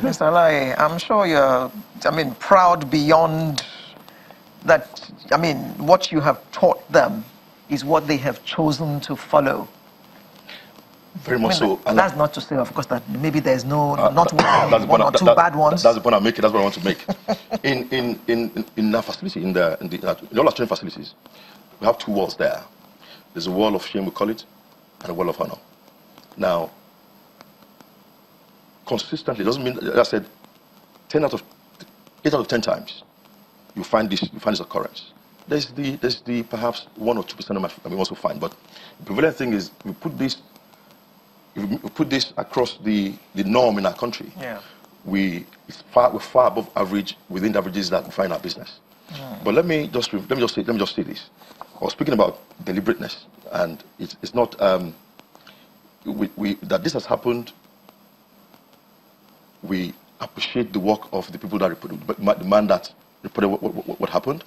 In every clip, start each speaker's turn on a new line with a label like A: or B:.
A: Mr. Lai, I'm sure you're, proud beyond that. What you have taught them is what they have chosen to follow.
B: Very much so.
A: And that's not to say, of course, that maybe there's one or two bad ones.
B: That's the point I'm making. That's what I want to make. in our facility, in all our training facilities, we have two walls there. There's a wall of shame, we call it, and a wall of honor. Now, consistently, doesn't mean, as I said, 8 out of 10 times, you find this occurrence. There's the perhaps 1 or 2% of we also find, but the prevalent thing is we put this across the norm in our country.
A: Yeah.
B: We're far above average within the averages that we find in our business. But let me just say this. I was speaking about deliberateness, and it's not that this has happened. We appreciate the work of the people that reported, the man that reported what happened.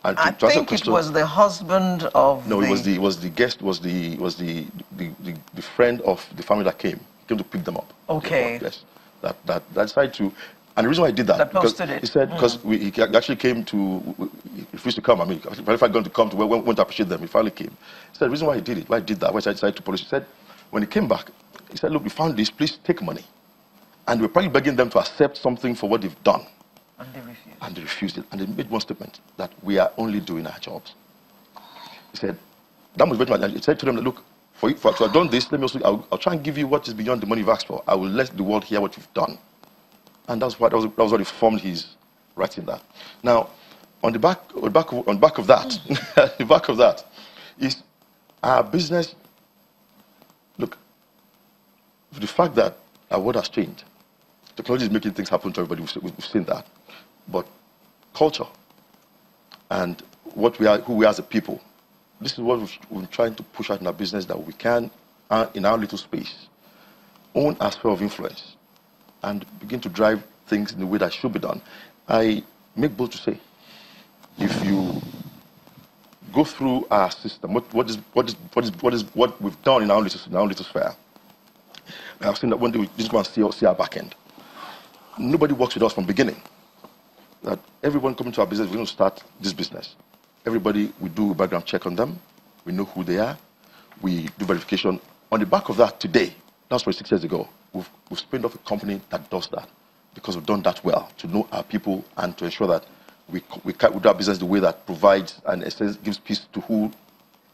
B: And
A: I think it was the husband of.
B: No, it was the guest, was the friend of the family that came to pick them up.
A: Okay.
B: Yes, that decided to, and the reason why I did that because he said he actually came to, he refused to come. If I'm going to come to went to appreciate them, he finally came. He said the reason why he did it, why I did that, why I decided to polish. He said when he came back, he said, look, we found this, please take money, and we're probably begging them to accept something for what they've done.
A: And they refused.
B: And they refused it. And they made one statement that we are only doing our jobs. He said, that was very much. He said to them, look, for to have done this, let me also, I'll try and give you what is beyond the money you've asked for. I will let the world hear what you've done. And that was what he formed his writing that. Now, on the back of that, the back of that is our business. Look, the fact that our world has changed. Technology is making things happen to everybody. We've seen that. But culture and what we are, who we are as a people, this is what we're trying to push out in our business, that we can, in our little space, own our sphere of influence and begin to drive things in the way that should be done. I make bold to say, if you go through our system, what we've done in our little sphere, I've seen that one day we just go and see our back end. Nobody works with us from the beginning. That everyone coming to our business, we're going to start this business. Everybody, we do a background check on them. We know who they are. We do verification. On the back of that today, that's 6 years ago, we've spinned off a company that does that, because we've done that well, to know our people and to ensure that we do our business the way that provides and gives peace to who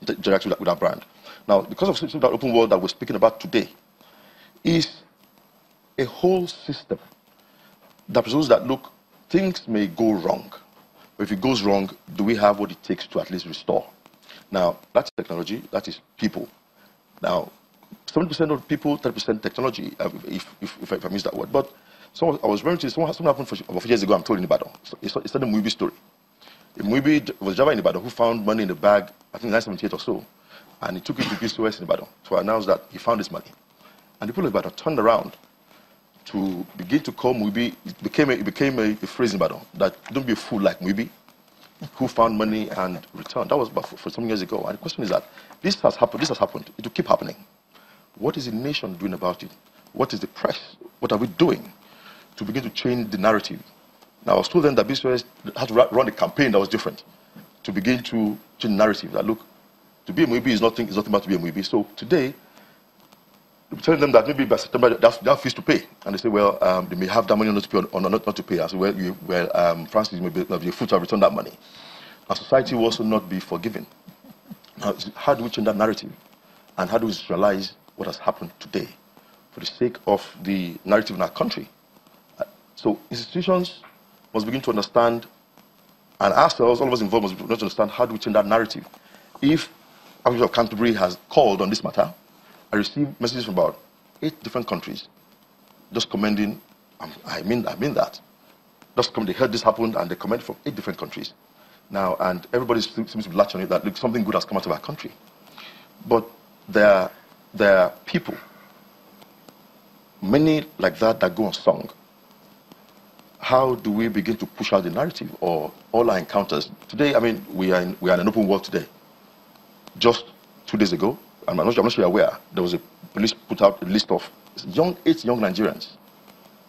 B: interacts with our brand. Now, because of that open world that we're speaking about today, is a whole system that presumes that, look, things may go wrong. But if it goes wrong, do we have what it takes to at least restore? Now, that's technology, that is people. Now, 70% of people, 30% technology, if I miss that word. But I was referring to something happened about 4 years ago, I'm told in Ibadan. It's a Muibi story. A Muibi was a Java in Ibadan who found money in the bag, I think 1978 or so, and he took it to BCOS in Ibadan to announce that he found his money. And the people of Ibadan turned around to begin to call Muibi. It became a phrase in Ibadan that don't be a fool like Muibi, who found money and returned. That was about for some years ago. And the question is that this has happened. It will keep happening. What is the nation doing about it? What is the press? What are we doing to begin to change the narrative? Now, I was told then that BCOS had to run a campaign that was different to begin to change the narrative. That look, to be a Muibi is nothing about to be a Muibi. So today, we're telling them that maybe by September they have fees to pay, and they say, well, they may have that money not to pay or not to pay. I say, well, Francis, you may be a fool to have returned that money. And society will also not be forgiving. Now, how do we change that narrative? And how do we realize what has happened today for the sake of the narrative in our country? So institutions must begin to understand, and ourselves, all of us involved, must begin to understand how do we change that narrative. If Archbishop of Canterbury has called on this matter, I received messages from about 8 different countries just commending, I mean that. They heard this happened and they commented from 8 different countries. Now, and everybody seems to be latching on it that look, something good has come out of our country. But there are people, many like that go unsung. How do we begin to push out the narrative or all our encounters? Today, we are in an open world today. Just 2 days ago, I'm not sure you're aware, there was a police put out a list of 8 young Nigerians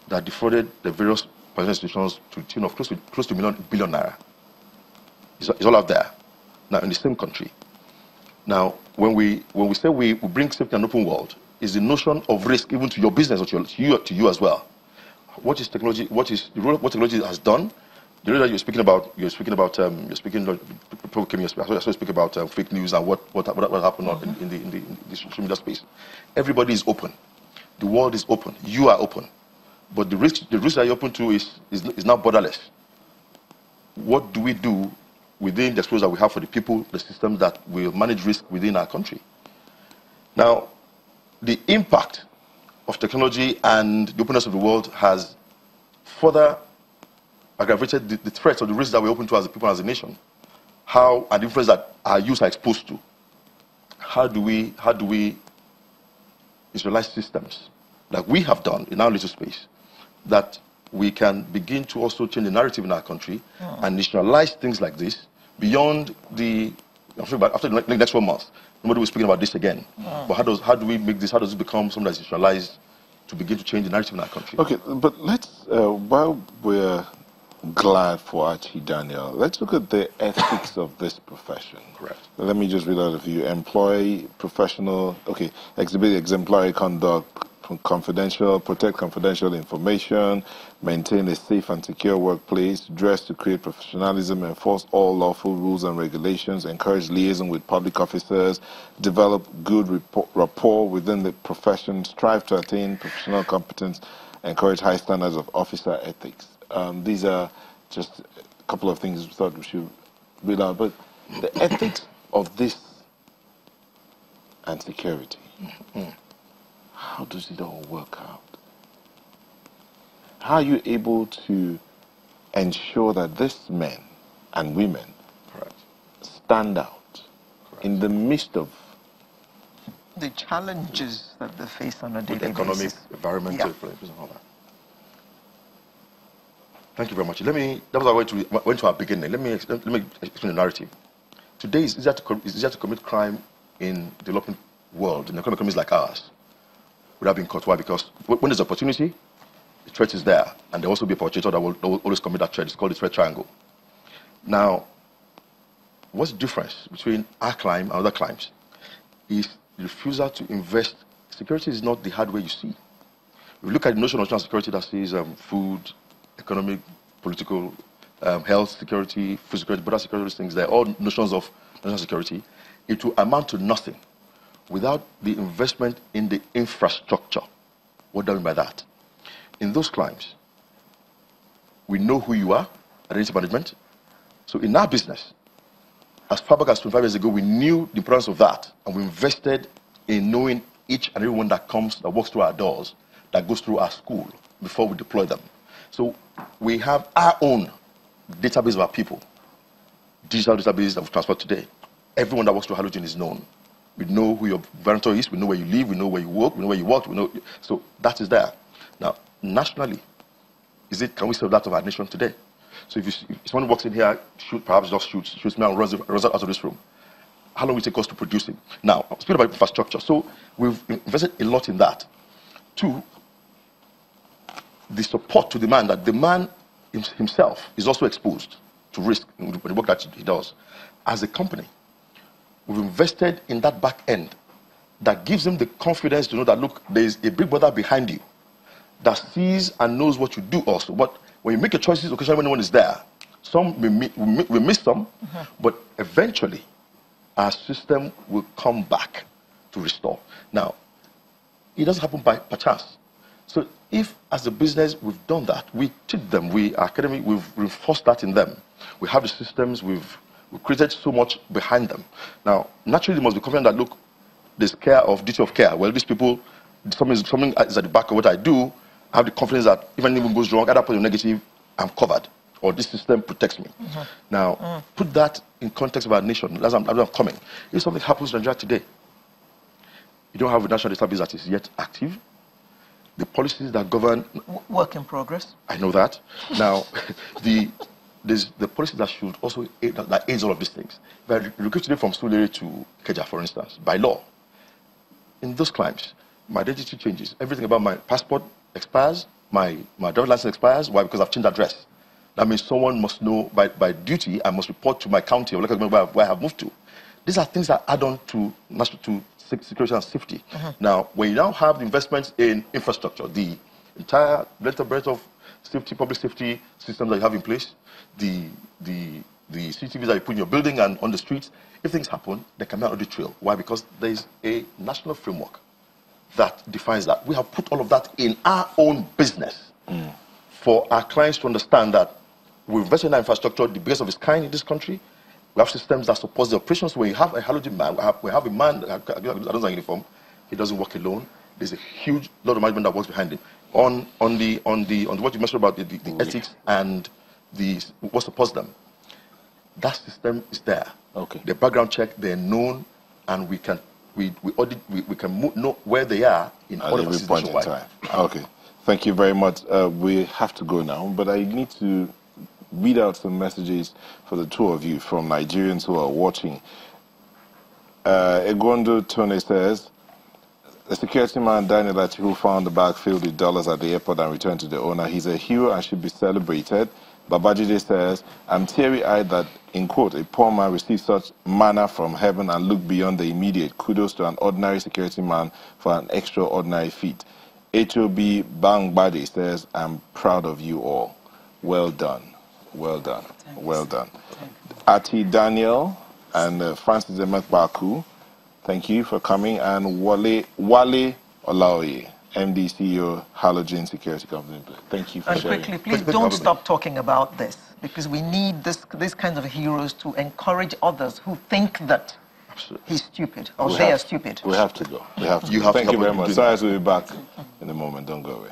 B: that defrauded the various financial institutions to the tune of close to billion naira. It's all out there. Now, in the same country. Now, when we say we bring safety and open world, is the notion of risk even to your business or to you as well. What is technology? What technology has done? The role that you're speaking about fake news and what happened in the social media space. Everybody is open. The world is open. You are open, but the risk that you're open to is now borderless. What do we do within the exposure we have for the people, the systems that will manage risk within our country? Now, the impact of technology and the openness of the world has further aggravated the threats or the risks that we're open to as a people, as a nation. How, and the influence that our youth are exposed to. How do we visualize systems like we have done in our little space, that we can begin to also change the narrative in our country and nationalize things like this beyond the, after the next 1 month, nobody will be speaking about this again. But how do we make this, how does it become something that's nationalized to begin to change the narrative in our country?
C: Okay, but let's, while we're glad for Archie Daniel, let's look at the ethics of this profession.
B: Correct.
C: Let me just read out a few. Employ professional, okay, exhibit exemplary conduct, confidential, protect confidential information, maintain a safe and secure workplace, dress to create professionalism, enforce all lawful rules and regulations, encourage liaison with public officers, develop good rapport within the profession, strive to attain professional competence, encourage high standards of officer ethics. These are just a couple of things we thought we should read out, but the ethics of this and security. How does it all work out? How are you able to ensure that these men and women stand out in the midst of
A: the challenges that they face on a daily
B: economic,
A: basis?
B: environmental, and all that? Thank you very much. That was our way went to our beginning. Let me explain the narrative. Today, it's easier to commit crime in the developing world, in economies like ours, without being caught. Why? Because when there's opportunity, the threat is there, and there will also be a perpetrator that will always commit that threat. It's called the threat triangle. Now, what's the difference between our crime and other crimes? Is the refusal to invest. Security is not the hardware you see. If you look at the notion of national security that says food, economic, political, health security, food security, border security, those things, they're all notions of national security. It will amount to nothing without the investment in the infrastructure. What do I mean by that? In those crimes, we know who you are, identity management. So in our business, as far back as 25 years ago, we knew the importance of that, and we invested in knowing each and everyone that walks through our doors, that goes through our school, before we deploy them. So we have our own database of our people, digital database that we transfer today. Everyone that walks through Halogen is known. We know who your guarantor is, we know where you live, we know where you work, we know where you work, so that is there. Now, nationally, can we serve that of our nation today? So if someone walks in here, perhaps just shoots me and runs out of this room, how long will it take us to produce it? Now, speaking about infrastructure, so we've invested a lot in that. Two, the support to the man, that the man himself is also exposed to risk in the work that he does. As a company, we've invested in that back end that gives him the confidence to know that, look, there is a big brother behind you that sees and knows what you do also. But when you make your choices, occasionally when no one is there, some we miss some, but eventually our system will come back to restore. Now, it doesn't happen by chance. So if, as a business, we've done that, we teach them, we've reinforced that in them. We have the systems, we've created so much behind them. Now, naturally, they must be confident that, look, there's duty of care. Well, these people, something is at the back of what I do. I have the confidence that if anything goes wrong, either positive or negative, I'm covered, or this system protects me. Now, put that in context of our nation, as I'm coming. If something happens in Nigeria today, you don't have a national database that is yet active. The policies that govern...
A: Work in progress.
B: I know that. Now, there's the policies that should also aid, that aids all of these things. If I relocate today from Sulere to Keja, for instance, by law, in those crimes, my identity changes. Everything about my passport expires, my driver's license expires. Why? Because I've changed address. That means someone must know by duty. I must report to my county or local government where I have moved to. These are things that add on to national security and safety. Now, when you now have investments in infrastructure, the entire breadth of safety, public safety systems that you have in place, the CCTVs that you put in your building and on the streets, if things happen, there can be an audit trail. Why? Because there is a national framework that defines that. We have put all of that in our own business for our clients to understand that we invest in our infrastructure, the biggest of its kind in this country. We have systems that support the operations. When you have a halogen man, we have a man that doesn't have uniform. He doesn't work alone. There's a huge lot of management that works behind him. On what you mentioned about the ethics and what supports them, that system is there.
C: Okay.
B: The background check, they're known, and we can know where they are in all of
C: every point in time. Okay. Thank you very much. We have to go now, but I need to read out some messages for the two of you from Nigerians who are watching. Egondo Tone says, the security man Daniel Achi, who found the bag filled with dollars at the airport and returned to the owner, he's a hero and should be celebrated. Babajide says, I'm teary-eyed that, in quote, a poor man received such manna from heaven and looked beyond the immediate. Kudos to an ordinary security man for an extraordinary feat. HOB Bangbade says, I'm proud of you all. Well done. Well done. Thanks. Well done. Ati Daniel and Francis Emet Baku, thank you for coming. And Wale Olaoye, MD CEO, Halogen Security Company. Thank you for sharing.
A: And quickly, please don't stop talking about this, because we need these kinds of heroes to encourage others who think that he's stupid or they are stupid.
C: We have to go. We have to. Thank you very much. Sorry, we'll be back in a moment. Don't go away.